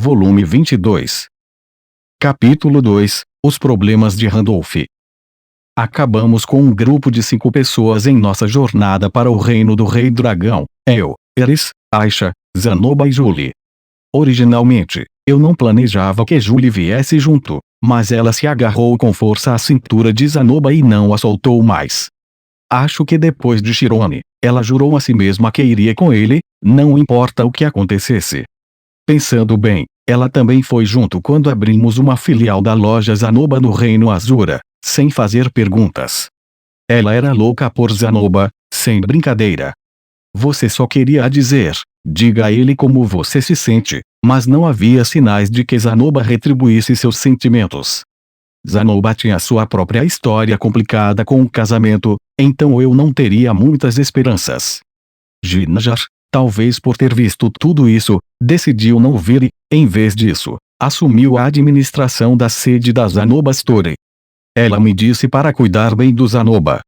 volume 22. Capítulo 2 – Os problemas de Randolph. Acabamos com um grupo de 5 pessoas em nossa jornada para o reino do Rei Dragão, eu, Eris, Aisha, Zanoba e Julie. Originalmente, eu não planejava que Julie viesse junto, mas ela se agarrou com força à cintura de Zanoba e não a soltou mais. Acho que depois de Chirone, ela jurou a si mesma que iria com ele, não importa o que acontecesse. Pensando bem, ela também foi junto quando abrimos uma filial da loja Zanoba no Reino Azura, sem fazer perguntas. Ela era louca por Zanoba, sem brincadeira. Você só queria dizer, diga a ele como você se sente, mas não havia sinais de que Zanoba retribuísse seus sentimentos. Zanoba tinha sua própria história complicada com o casamento, então eu não teria muitas esperanças. Ginger, talvez por ter visto tudo isso, decidiu não vir e, em vez disso, assumiu a administração da sede da Zanoba Store. Ela me disse para cuidar bem do Zanoba.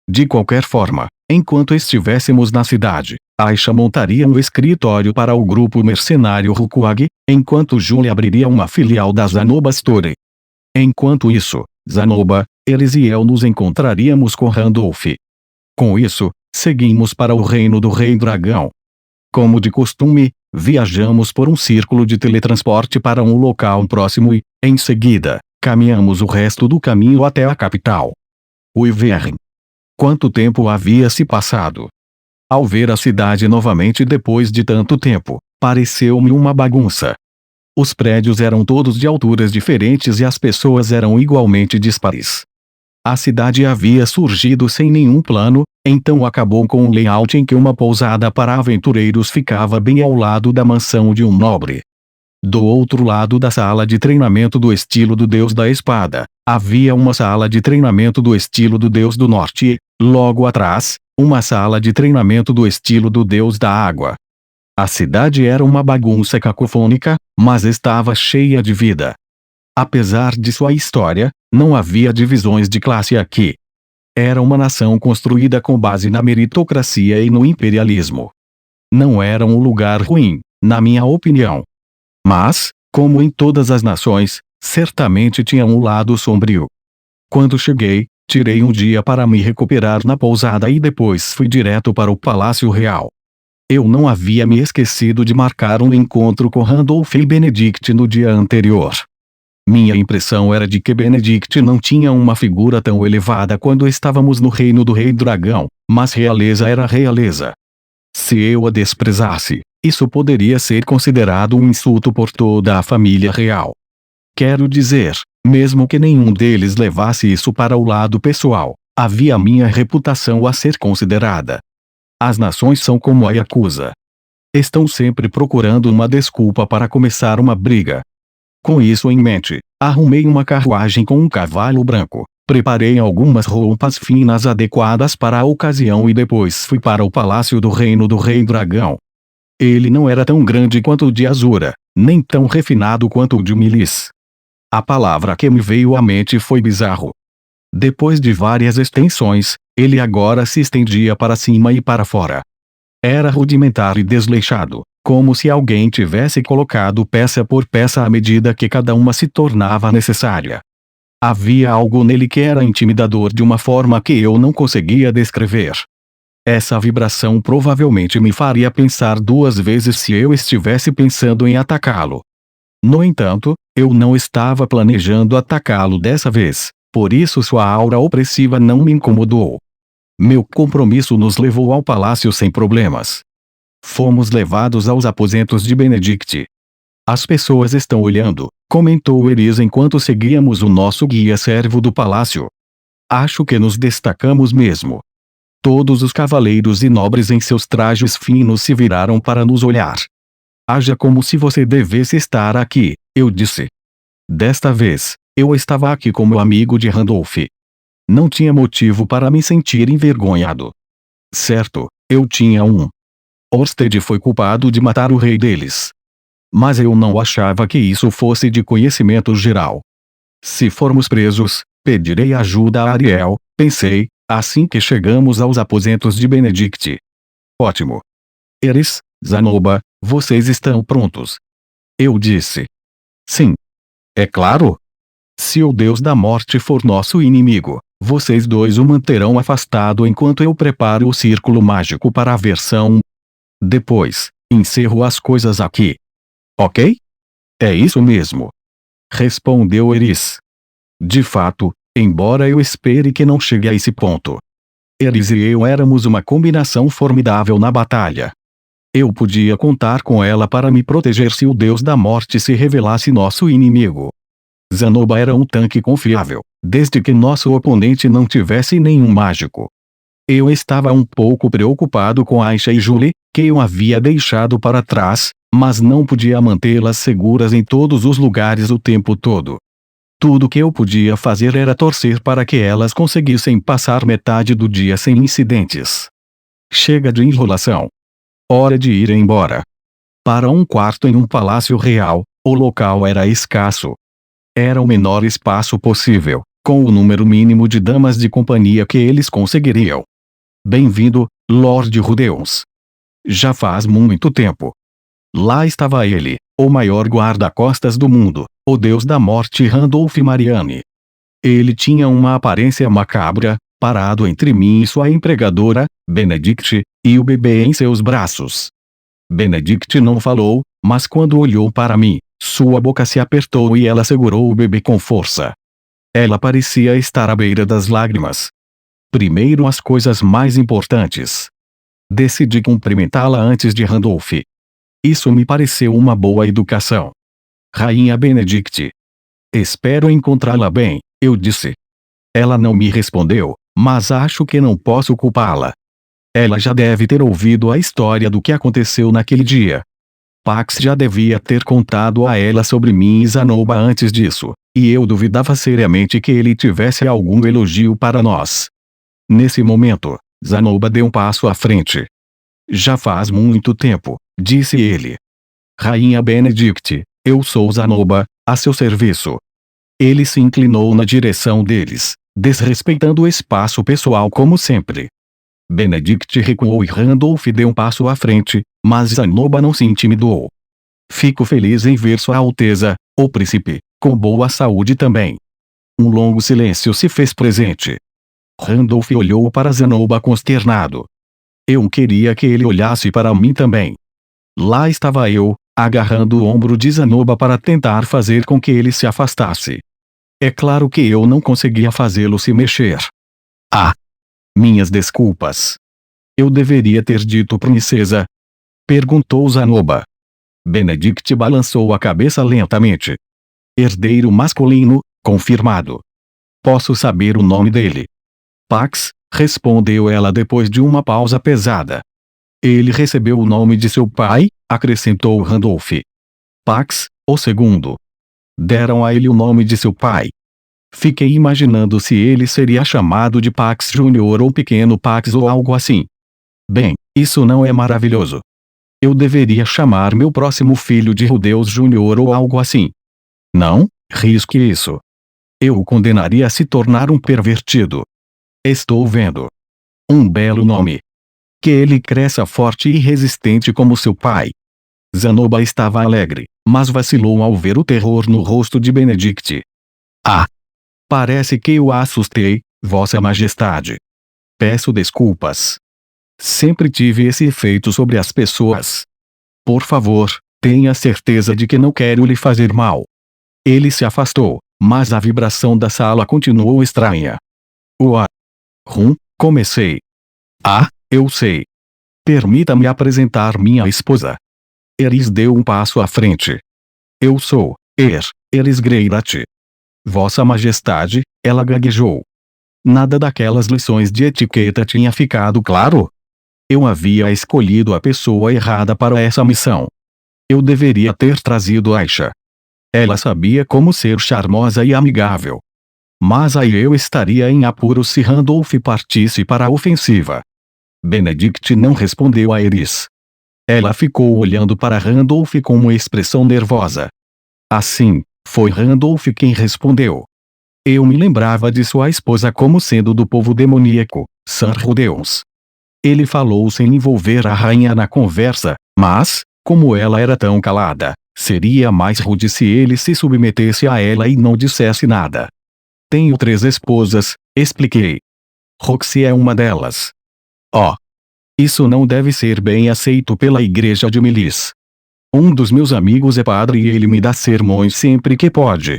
De qualquer forma, enquanto estivéssemos na cidade, Aisha montaria um escritório para o grupo mercenário Rukuag, enquanto Julie abriria uma filial da Zanoba Store. Enquanto isso, Zanoba, Eris e eu nos encontraríamos com Randolph. Com isso, seguimos para o reino do Rei Dragão. Como de costume, viajamos por um círculo de teletransporte para um local próximo e, em seguida, caminhamos o resto do caminho até a capital. Wyvern. Quanto tempo havia se passado? Ao ver a cidade novamente depois de tanto tempo, pareceu-me uma bagunça. Os prédios eram todos de alturas diferentes e as pessoas eram igualmente dispares. A cidade havia surgido sem nenhum plano, então acabou com um layout em que uma pousada para aventureiros ficava bem ao lado da mansão de um nobre. Do outro lado da sala de treinamento do estilo do Deus da Espada, havia uma sala de treinamento do estilo do Deus do Norte e, logo atrás, uma sala de treinamento do estilo do Deus da Água. A cidade era uma bagunça cacofônica, mas estava cheia de vida. Apesar de sua história, não havia divisões de classe aqui. Era uma nação construída com base na meritocracia e no imperialismo. Não era um lugar ruim, na minha opinião. Mas, como em todas as nações, certamente tinha um lado sombrio. Quando cheguei, tirei um dia para me recuperar na pousada e depois fui direto para o Palácio Real. Eu não havia me esquecido de marcar um encontro com Randolph e Benedict no dia anterior. Minha impressão era de que Benedict não tinha uma figura tão elevada quando estávamos no reino do Rei Dragão, mas realeza era realeza. Se eu a desprezasse, isso poderia ser considerado um insulto por toda a família real. Quero dizer, mesmo que nenhum deles levasse isso para o lado pessoal, havia minha reputação a ser considerada. As nações são como a Yakuza. Estão sempre procurando uma desculpa para começar uma briga. Com isso em mente, arrumei uma carruagem com um cavalo branco, preparei algumas roupas finas adequadas para a ocasião e depois fui para o palácio do reino do Rei Dragão. Ele não era tão grande quanto o de Azura, nem tão refinado quanto o de Milis. A palavra que me veio à mente foi bizarro. Depois de várias extensões, ele agora se estendia para cima e para fora. Era rudimentar e desleixado, como se alguém tivesse colocado peça por peça à medida que cada uma se tornava necessária. Havia algo nele que era intimidador de uma forma que eu não conseguia descrever. Essa vibração provavelmente me faria pensar 2 vezes se eu estivesse pensando em atacá-lo. No entanto, eu não estava planejando atacá-lo dessa vez, por isso sua aura opressiva não me incomodou. Meu compromisso nos levou ao palácio sem problemas. Fomos levados aos aposentos de Benedict. As pessoas estão olhando, comentou Eris enquanto seguíamos o nosso guia-servo do palácio. Acho que nos destacamos mesmo. Todos os cavaleiros e nobres em seus trajes finos se viraram para nos olhar. Haja como se você devesse estar aqui, eu disse. Desta vez, eu estava aqui como amigo de Randolph. Não tinha motivo para me sentir envergonhado. Certo, eu tinha um. Orsted foi culpado de matar o rei deles. Mas eu não achava que isso fosse de conhecimento geral. Se formos presos, pedirei ajuda a Ariel, pensei, assim que chegamos aos aposentos de Benedict. Ótimo. Eris, Zanoba, vocês estão prontos. Eu disse. Sim. É claro. Se o Deus da morte for nosso inimigo, vocês dois o manterão afastado enquanto eu preparo o círculo mágico para a versão. Depois, encerro as coisas aqui. Ok? É isso mesmo. Respondeu Eris. De fato, embora eu espere que não chegue a esse ponto. Eris e eu éramos uma combinação formidável na batalha. Eu podia contar com ela para me proteger se o Deus da morte se revelasse nosso inimigo. Zanoba era um tanque confiável, desde que nosso oponente não tivesse nenhum mágico. Eu estava um pouco preocupado com Aisha e Julie, que eu havia deixado para trás, mas não podia mantê-las seguras em todos os lugares o tempo todo. Tudo que eu podia fazer era torcer para que elas conseguissem passar metade do dia sem incidentes. Chega de enrolação. Hora de ir embora. Para um quarto em um palácio real, o local era escasso. Era o menor espaço possível, com o número mínimo de damas de companhia que eles conseguiriam. Bem-vindo, Lord Rudeus. Já faz muito tempo. Lá estava ele, o maior guarda-costas do mundo, o deus da morte Randolph Mariani. Ele tinha uma aparência macabra, parado entre mim e sua empregadora, Benedict, e o bebê em seus braços. Benedict não falou, mas quando olhou para mim, sua boca se apertou e ela segurou o bebê com força. Ela parecia estar à beira das lágrimas. Primeiro as coisas mais importantes. Decidi cumprimentá-la antes de Randolph. Isso me pareceu uma boa educação. Rainha Benedict. Espero encontrá-la bem, eu disse. Ela não me respondeu, mas acho que não posso culpá-la. Ela já deve ter ouvido a história do que aconteceu naquele dia. Pax já devia ter contado a ela sobre mim e Zanoba antes disso, e eu duvidava seriamente que ele tivesse algum elogio para nós. Nesse momento, Zanoba deu um passo à frente. Já faz muito tempo, disse ele. Rainha Benedict, eu sou Zanoba, a seu serviço. Ele se inclinou na direção deles, desrespeitando o espaço pessoal como sempre. Benedict recuou e Randolph deu um passo à frente, mas Zanoba não se intimidou. Fico feliz em ver Sua Alteza, o príncipe, com boa saúde também. Um longo silêncio se fez presente. Randolph olhou para Zanoba consternado. Eu queria que ele olhasse para mim também. Lá estava eu, agarrando o ombro de Zanoba para tentar fazer com que ele se afastasse. É claro que eu não conseguia fazê-lo se mexer. Ah! Minhas desculpas. Eu deveria ter dito princesa? Perguntou Zanoba. Benedict balançou a cabeça lentamente. Herdeiro masculino, confirmado. Posso saber o nome dele? Pax, respondeu ela depois de uma pausa pesada. Ele recebeu o nome de seu pai, acrescentou Randolph. Pax, o segundo. Deram a ele o nome de seu pai. Fiquei imaginando se ele seria chamado de Pax Júnior ou Pequeno Pax ou algo assim. Bem, isso não é maravilhoso. Eu deveria chamar meu próximo filho de Rudeus Júnior ou algo assim. Não, risque isso. Eu o condenaria a se tornar um pervertido. Estou vendo. Um belo nome. Que ele cresça forte e resistente como seu pai. Zanoba estava alegre, mas vacilou ao ver o terror no rosto de Benedict. Ah! Parece que eu a assustei, Vossa Majestade. Peço desculpas. Sempre tive esse efeito sobre as pessoas. Por favor, tenha certeza de que não quero lhe fazer mal. Ele se afastou, mas a vibração da sala continuou estranha. Ua! Comecei. Ah, eu sei. Permita-me apresentar minha esposa. Eris deu um passo à frente. Eu sou Eris Greirat. Vossa Majestade, ela gaguejou. Nada daquelas lições de etiqueta tinha ficado claro? Eu havia escolhido a pessoa errada para essa missão. Eu deveria ter trazido Aisha. Ela sabia como ser charmosa e amigável. Mas aí eu estaria em apuros se Randolph partisse para a ofensiva. Benedict não respondeu a Eris. Ela ficou olhando para Randolph com uma expressão nervosa. Assim, foi Randolph quem respondeu. Eu me lembrava de sua esposa como sendo do povo demoníaco, Sir Rudeus. Ele falou sem envolver a rainha na conversa, mas, como ela era tão calada, Seria mais rude se ele se submetesse a ela e não dissesse nada. Tenho 3 esposas, expliquei. Roxy é uma delas. Oh! Isso não deve ser bem aceito pela igreja de Milis. Um dos meus amigos é padre e ele me dá sermões sempre que pode.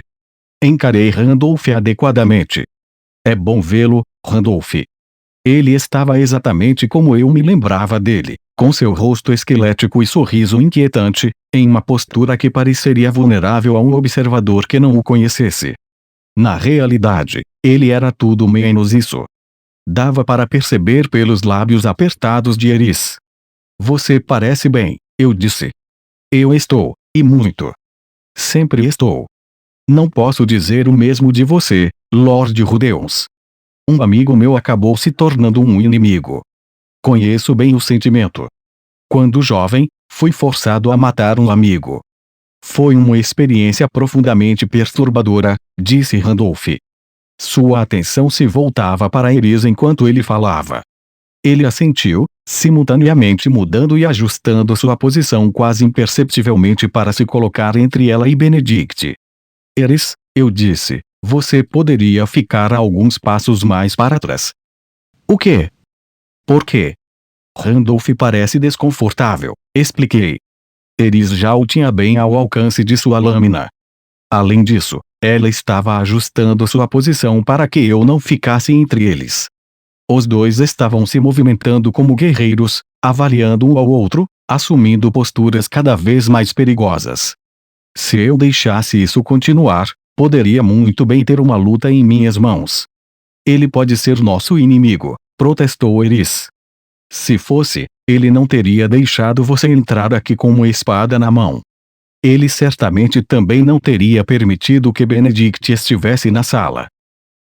Encarei Randolph adequadamente. É bom vê-lo, Randolph. Ele estava exatamente como eu me lembrava dele, com seu rosto esquelético e sorriso inquietante, em uma postura que pareceria vulnerável a um observador que não o conhecesse. Na realidade, ele era tudo menos isso. Dava para perceber pelos lábios apertados de Eris. Você parece bem, eu disse. Eu estou, e muito. Sempre estou. Não posso dizer o mesmo de você, Lord Rudeus. Um amigo meu acabou se tornando um inimigo. Conheço bem o sentimento. Quando jovem, fui forçado a matar um amigo. Foi uma experiência profundamente perturbadora, disse Randolph. Sua atenção se voltava para Eris enquanto ele falava. Ele assentiu, simultaneamente mudando e ajustando sua posição quase imperceptivelmente para se colocar entre ela e Benedict. Eris, eu disse, você poderia ficar alguns passos mais para trás. O quê? Por quê? Randolph parece desconfortável, expliquei. Eris já o tinha bem ao alcance de sua lâmina. Além disso, ela estava ajustando sua posição para que eu não ficasse entre eles. Os dois estavam se movimentando como guerreiros, avaliando um ao outro, assumindo posturas cada vez mais perigosas. Se eu deixasse isso continuar, poderia muito bem ter uma luta em minhas mãos. Ele pode ser nosso inimigo, protestou Eris. Se fosse, ele não teria deixado você entrar aqui com uma espada na mão. Ele certamente também não teria permitido que Benedict estivesse na sala.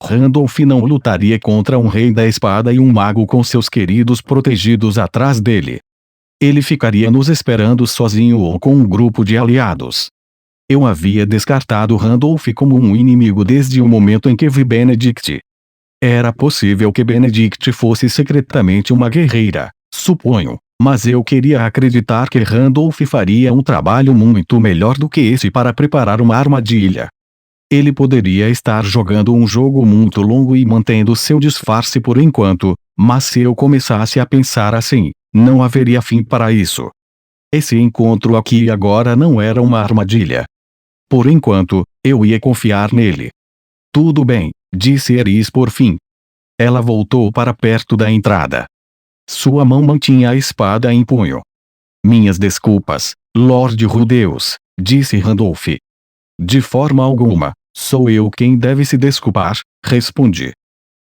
Randolph não lutaria contra um rei da espada e um mago com seus queridos protegidos atrás dele. Ele ficaria nos esperando sozinho ou com um grupo de aliados. Eu havia descartado Randolph como um inimigo desde o momento em que vi Benedict. Era possível que Benedict fosse secretamente uma guerreira, suponho, mas eu queria acreditar que Randolph faria um trabalho muito melhor do que esse para preparar uma armadilha. Ele poderia estar jogando um jogo muito longo e mantendo seu disfarce por enquanto, mas se eu começasse a pensar assim, não haveria fim para isso. Esse encontro aqui e agora não era uma armadilha. Por enquanto, eu ia confiar nele. Tudo bem, disse Eris por fim. Ela voltou para perto da entrada. Sua mão mantinha a espada em punho. Minhas desculpas, Lord Rudeus, disse Randolph. De forma alguma, sou eu quem deve se desculpar, respondi.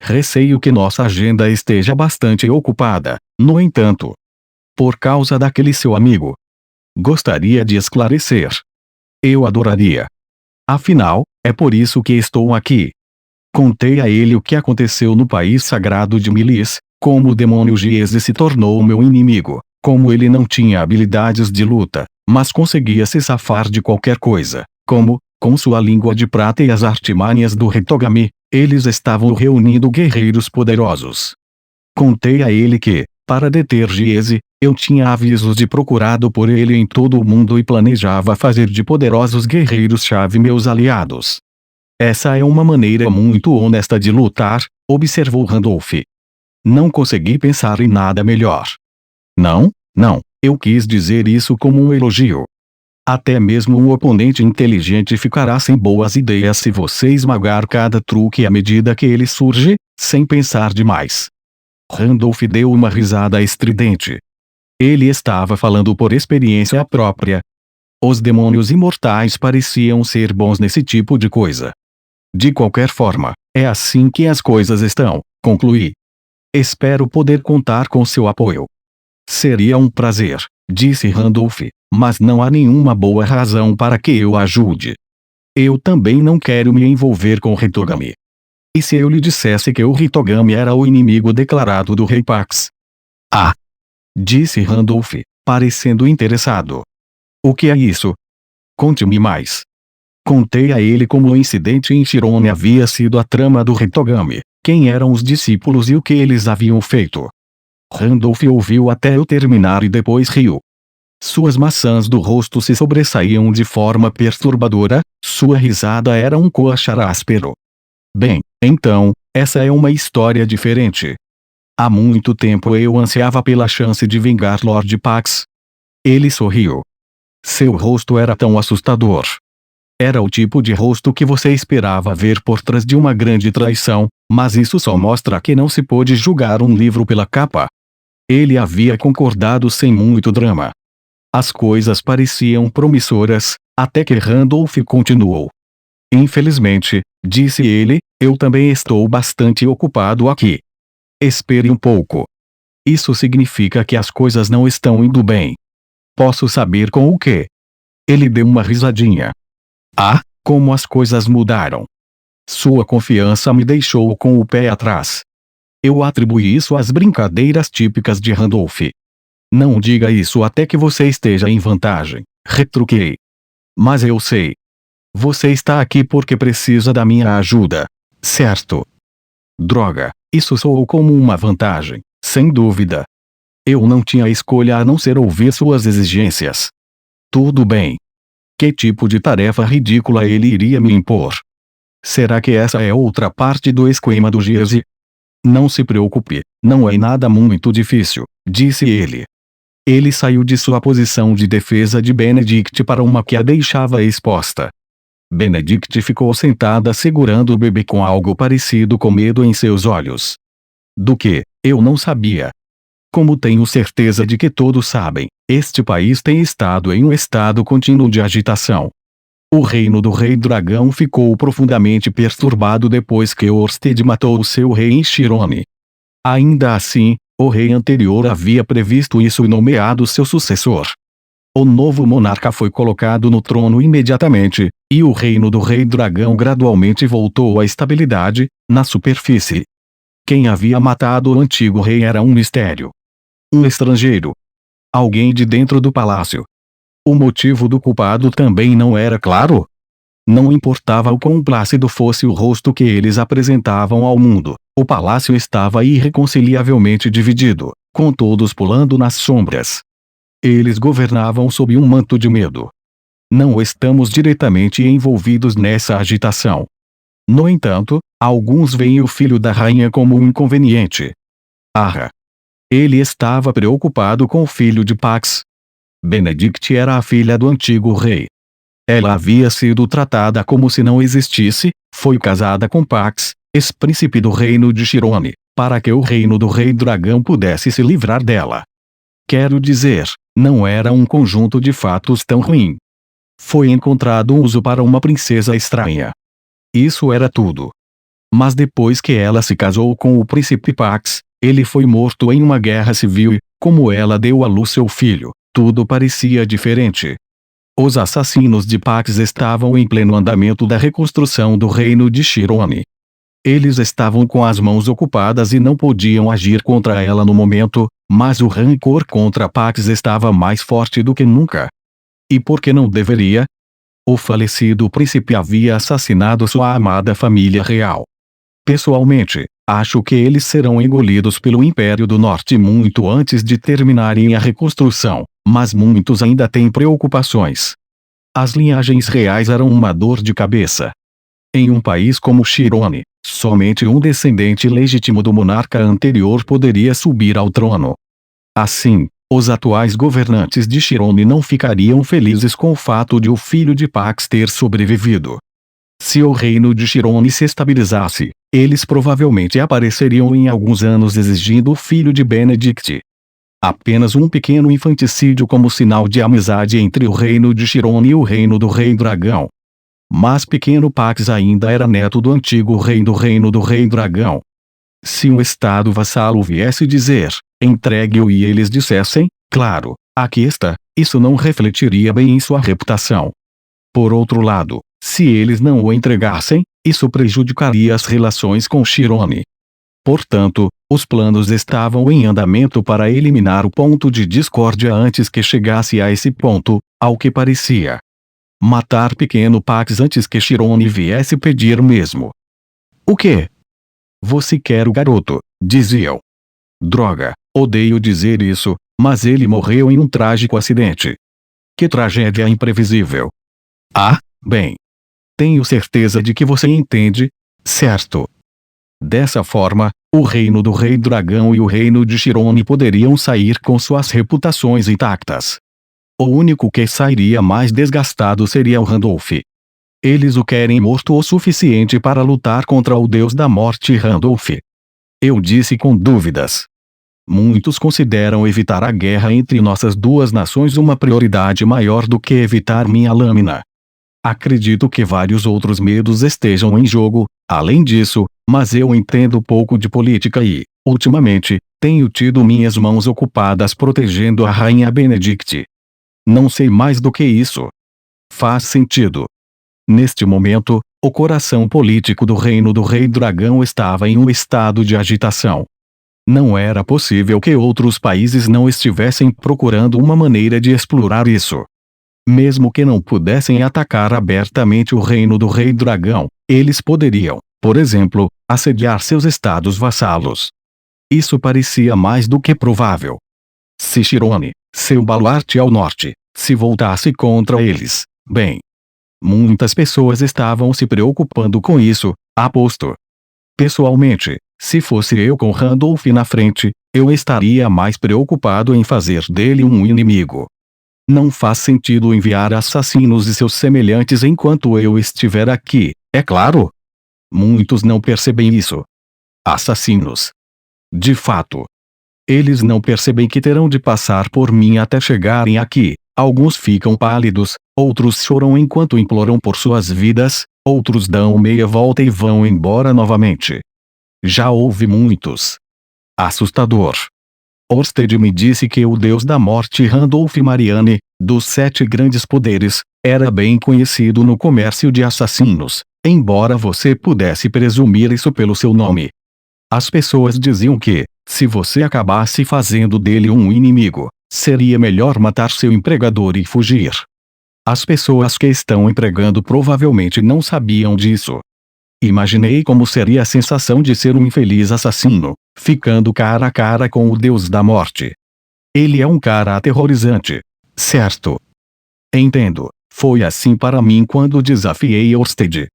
Receio que nossa agenda esteja bastante ocupada, no entanto. Por causa daquele seu amigo. Gostaria de esclarecer. Eu adoraria. Afinal, é por isso que estou aqui. Contei a ele o que aconteceu no país sagrado de Milis, como o demônio Giese se tornou meu inimigo, como ele não tinha habilidades de luta, mas conseguia se safar de qualquer coisa, como, com sua língua de prata e as artimanhas do Hitogami, eles estavam reunindo guerreiros poderosos. Contei a ele que, para deter Giese, eu tinha avisos de procurado por ele em todo o mundo e planejava fazer de poderosos guerreiros-chave meus aliados. Essa é uma maneira muito honesta de lutar, observou Randolph. Não consegui pensar em nada melhor. Não, eu quis dizer isso como um elogio. Até mesmo um oponente inteligente ficará sem boas ideias se você esmagar cada truque à medida que ele surge, sem pensar demais. Randolph deu uma risada estridente. Ele estava falando por experiência própria. Os demônios imortais pareciam ser bons nesse tipo de coisa. De qualquer forma, é assim que as coisas estão, concluí. Espero poder contar com seu apoio. Seria um prazer, disse Randolph, mas não há nenhuma boa razão para que eu ajude. Eu também não quero me envolver com Hitogami. E se eu lhe dissesse que o Hitogami era o inimigo declarado do rei Pax? Ah! Disse Randolph, parecendo interessado. O que é isso? Conte-me mais. Contei a ele como o incidente em Shirone havia sido a trama do Hitogami, quem eram os discípulos e o que eles haviam feito. Randolph ouviu até eu terminar e depois riu. Suas maçãs do rosto se sobressaíam de forma perturbadora, sua risada era um coachar áspero. Bem, então, essa é uma história diferente. Há muito tempo eu ansiava pela chance de vingar Lord Pax. Ele sorriu. Seu rosto era tão assustador. Era o tipo de rosto que você esperava ver por trás de uma grande traição, mas isso só mostra que não se pode julgar um livro pela capa. Ele havia concordado sem muito drama. As coisas pareciam promissoras, até que Randolph continuou. Infelizmente, disse ele, eu também estou bastante ocupado aqui. Espere um pouco. Isso significa que as coisas não estão indo bem. Posso saber com o quê? Ele deu uma risadinha. Ah, como as coisas mudaram. Sua confiança me deixou com o pé atrás. Eu atribuí isso às brincadeiras típicas de Randolph. Não diga isso até que você esteja em vantagem, retruquei. Mas eu sei. Você está aqui porque precisa da minha ajuda, certo? Droga, isso soou como uma vantagem, sem dúvida. Eu não tinha escolha a não ser ouvir suas exigências. Tudo bem. Que tipo de tarefa ridícula ele iria me impor? Será que essa é outra parte do esquema do Jersey? Não se preocupe, não é nada muito difícil, disse ele. Ele saiu de sua posição de defesa de Benedict para uma que a deixava exposta. Benedict ficou sentada segurando o bebê com algo parecido com medo em seus olhos. Do que, eu não sabia. Como tenho certeza de que todos sabem, este país tem estado em um estado contínuo de agitação. O reino do Rei Dragão ficou profundamente perturbado depois que Orsted matou o seu rei em Shirone. Ainda assim, o rei anterior havia previsto isso e nomeado seu sucessor. O novo monarca foi colocado no trono imediatamente, e o reino do Rei Dragão gradualmente voltou à estabilidade, na superfície. Quem havia matado o antigo rei era um mistério. Um estrangeiro. Alguém de dentro do palácio. O motivo do culpado também não era claro. Não importava o quão plácido fosse o rosto que eles apresentavam ao mundo, o palácio estava irreconciliavelmente dividido, com todos pulando nas sombras. Eles governavam sob um manto de medo. Não estamos diretamente envolvidos nessa agitação. No entanto, alguns veem o filho da rainha como um inconveniente. Ah! Ele estava preocupado com o filho de Pax. Benedict era a filha do antigo rei. Ela havia sido tratada como se não existisse, foi casada com Pax, ex-príncipe do reino de Shirone, para que o reino do Rei Dragão pudesse se livrar dela. Quero dizer, não era um conjunto de fatos tão ruim. Foi encontrado um uso para uma princesa estranha. Isso era tudo. Mas depois que ela se casou com o príncipe Pax, ele foi morto em uma guerra civil e, como ela deu à luz seu filho, tudo parecia diferente. Os assassinos de Pax estavam em pleno andamento da reconstrução do reino de Shirone. Eles estavam com as mãos ocupadas e não podiam agir contra ela no momento, mas o rancor contra Pax estava mais forte do que nunca. E por que não deveria? O falecido príncipe havia assassinado sua amada família real. Pessoalmente, acho que eles serão engolidos pelo Império do Norte muito antes de terminarem a reconstrução, mas muitos ainda têm preocupações. As linhagens reais eram uma dor de cabeça. Em um país como Shirone, somente um descendente legítimo do monarca anterior poderia subir ao trono. Assim, os atuais governantes de Shirone não ficariam felizes com o fato de o filho de Pax ter sobrevivido. Se o reino de Shirone se estabilizasse, eles provavelmente apareceriam em alguns anos exigindo o filho de Benedict. Apenas um pequeno infanticídio como sinal de amizade entre o reino de Shirone e o reino do Rei Dragão. Mas pequeno Pax ainda era neto do antigo rei do reino do Rei Dragão. Se um estado vassalo viesse dizer, entregue-o e eles dissessem, claro, aqui está, isso não refletiria bem em sua reputação. Por outro lado, se eles não o entregassem, isso prejudicaria as relações com Shirone. Portanto, os planos estavam em andamento para eliminar o ponto de discórdia antes que chegasse a esse ponto, ao que parecia. Matar pequeno Pax antes que Shirone viesse pedir mesmo. O quê? Você quer o garoto, diziam. Droga, odeio dizer isso, mas ele morreu em um trágico acidente. Que tragédia imprevisível. Ah, bem. Tenho certeza de que você entende, certo? Dessa forma, o reino do Rei Dragão e o reino de Chirone poderiam sair com suas reputações intactas. O único que sairia mais desgastado seria o Randolph. Eles o querem morto o suficiente para lutar contra o Deus da Morte Randolph. Eu disse com dúvidas. Muitos consideram evitar a guerra entre nossas duas nações uma prioridade maior do que evitar minha lâmina. Acredito que vários outros medos estejam em jogo, além disso, mas eu entendo pouco de política e, ultimamente, tenho tido minhas mãos ocupadas protegendo a Rainha Benedict. Não sei mais do que isso. Faz sentido. Neste momento, o coração político do reino do Rei Dragão estava em um estado de agitação. Não era possível que outros países não estivessem procurando uma maneira de explorar isso. Mesmo que não pudessem atacar abertamente o reino do Rei Dragão, eles poderiam, por exemplo, assediar seus estados vassalos. Isso parecia mais do que provável. Se Chirone, seu baluarte ao norte, se voltasse contra eles, bem. Muitas pessoas estavam se preocupando com isso, aposto. Pessoalmente, se fosse eu com Randolph na frente, eu estaria mais preocupado em fazer dele um inimigo. Não faz sentido enviar assassinos e seus semelhantes enquanto eu estiver aqui, é claro? Muitos não percebem isso. Assassinos. De fato. Eles não percebem que terão de passar por mim até chegarem aqui. Alguns ficam pálidos, outros choram enquanto imploram por suas vidas, outros dão meia volta e vão embora novamente. Já houve muitos. Assustador. Orsted me disse que o deus da morte Randolph Marianne, dos 7 grandes poderes, era bem conhecido no comércio de assassinos, embora você pudesse presumir isso pelo seu nome. As pessoas diziam que, se você acabasse fazendo dele um inimigo, seria melhor matar seu empregador e fugir. As pessoas que estão empregando provavelmente não sabiam disso. Imaginei como seria a sensação de ser um infeliz assassino, ficando cara a cara com o Deus da Morte. Ele é um cara aterrorizante, certo? Entendo, foi assim para mim quando desafiei Orsted.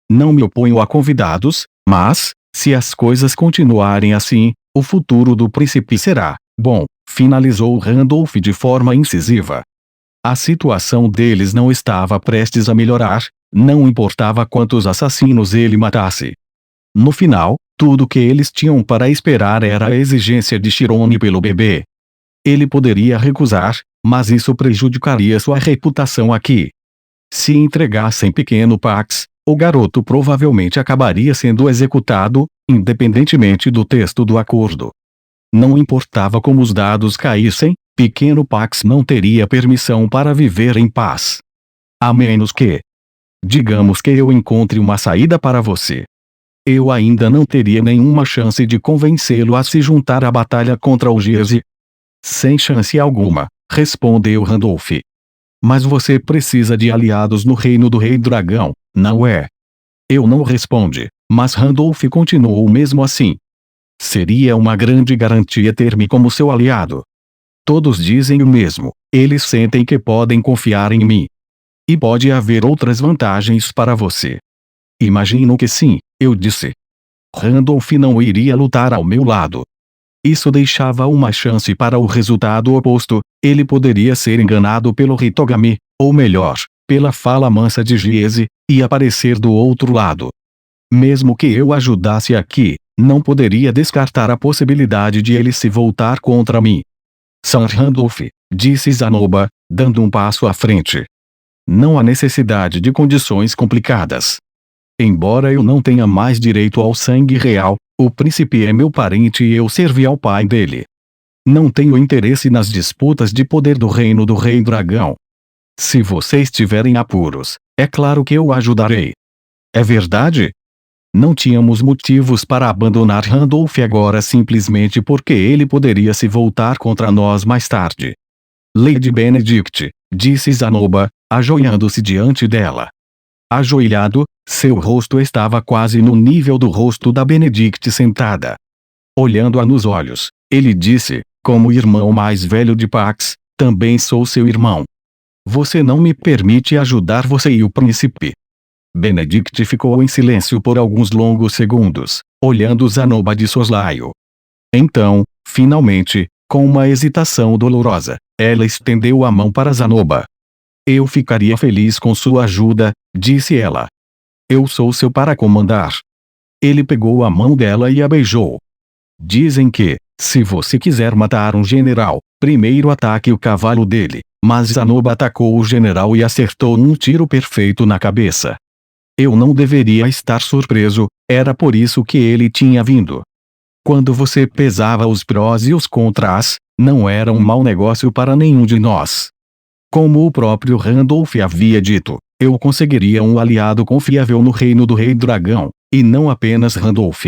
Não me oponho a convidados, mas, se as coisas continuarem assim, o futuro do príncipe será, bom, finalizou Randolph de forma incisiva. A situação deles não estava prestes a melhorar, não importava quantos assassinos ele matasse. No final, tudo que eles tinham para esperar era a exigência de Chirone pelo bebê. Ele poderia recusar, mas isso prejudicaria sua reputação aqui. Se entregassem pequeno Pax, o garoto provavelmente acabaria sendo executado, independentemente do texto do acordo. Não importava como os dados caíssem, pequeno Pax não teria permissão para viver em paz. A menos que, digamos que eu encontre uma saída para você. Eu ainda não teria nenhuma chance de convencê-lo a se juntar à batalha contra o Jersey. Sem chance alguma, respondeu Randolph. Mas você precisa de aliados no reino do Rei Dragão, não é? Eu não respondi, mas Randolph continuou mesmo assim. Seria uma grande garantia ter-me como seu aliado. Todos dizem o mesmo, eles sentem que podem confiar em mim. E pode haver outras vantagens para você. Imagino que sim, eu disse. Randolph não iria lutar ao meu lado. Isso deixava uma chance para o resultado oposto, ele poderia ser enganado pelo Hitogami, ou melhor, pela fala mansa de Giese, e aparecer do outro lado. Mesmo que eu ajudasse aqui, não poderia descartar a possibilidade de ele se voltar contra mim. Sir Randolph, disse Zanoba, dando um passo à frente. Não há necessidade de condições complicadas. Embora eu não tenha mais direito ao sangue real, o príncipe é meu parente e eu servi ao pai dele. Não tenho interesse nas disputas de poder do reino do Rei Dragão. Se você estiver em apuros, é claro que eu ajudarei. É verdade? Não tínhamos motivos para abandonar Randolph agora simplesmente porque ele poderia se voltar contra nós mais tarde. Lady Benedict, disse Zanoba, ajoelhando-se diante dela. Ajoelhado, seu rosto estava quase no nível do rosto da Benedict sentada. Olhando-a nos olhos, ele disse, Como irmão mais velho de Pax, também sou seu irmão. Você não me permite ajudar você e o príncipe. Benedict ficou em silêncio por alguns longos segundos, olhando Zanoba de soslaio. Então, finalmente, com uma hesitação dolorosa, ela estendeu a mão para Zanoba. Eu ficaria feliz com sua ajuda, disse ela. Eu sou seu para comandar. Ele pegou a mão dela e a beijou. Dizem que, se você quiser matar um general, primeiro ataque o cavalo dele, mas Zanoba atacou o general e acertou um tiro perfeito na cabeça. Eu não deveria estar surpreso, era por isso que ele tinha vindo. Quando você pesava os prós e os contras, não era um mau negócio para nenhum de nós. Como o próprio Randolph havia dito, eu conseguiria um aliado confiável no reino do Rei Dragão, e não apenas Randolph.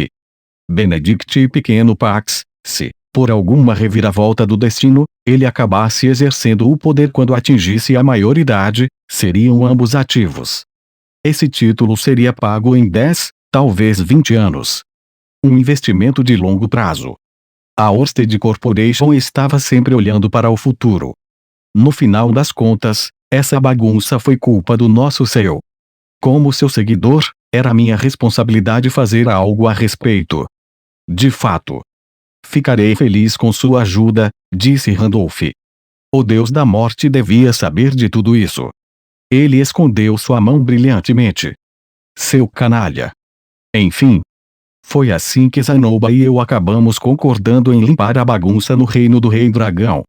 Benedict e pequeno Pax, se, por alguma reviravolta do destino, ele acabasse exercendo o poder quando atingisse a maioridade, seriam ambos ativos. Esse título seria pago em 10, talvez 20 anos. Um investimento de longo prazo. A Orsted Corporation estava sempre olhando para o futuro. No final das contas, essa bagunça foi culpa do nosso CEO. Como seu seguidor, era minha responsabilidade fazer algo a respeito. De fato. Ficarei feliz com sua ajuda, disse Randolph. O Deus da Morte devia saber de tudo isso. Ele escondeu sua mão brilhantemente. Seu canalha. Enfim. Foi assim que Zanoba e eu acabamos concordando em limpar a bagunça no reino do Rei Dragão.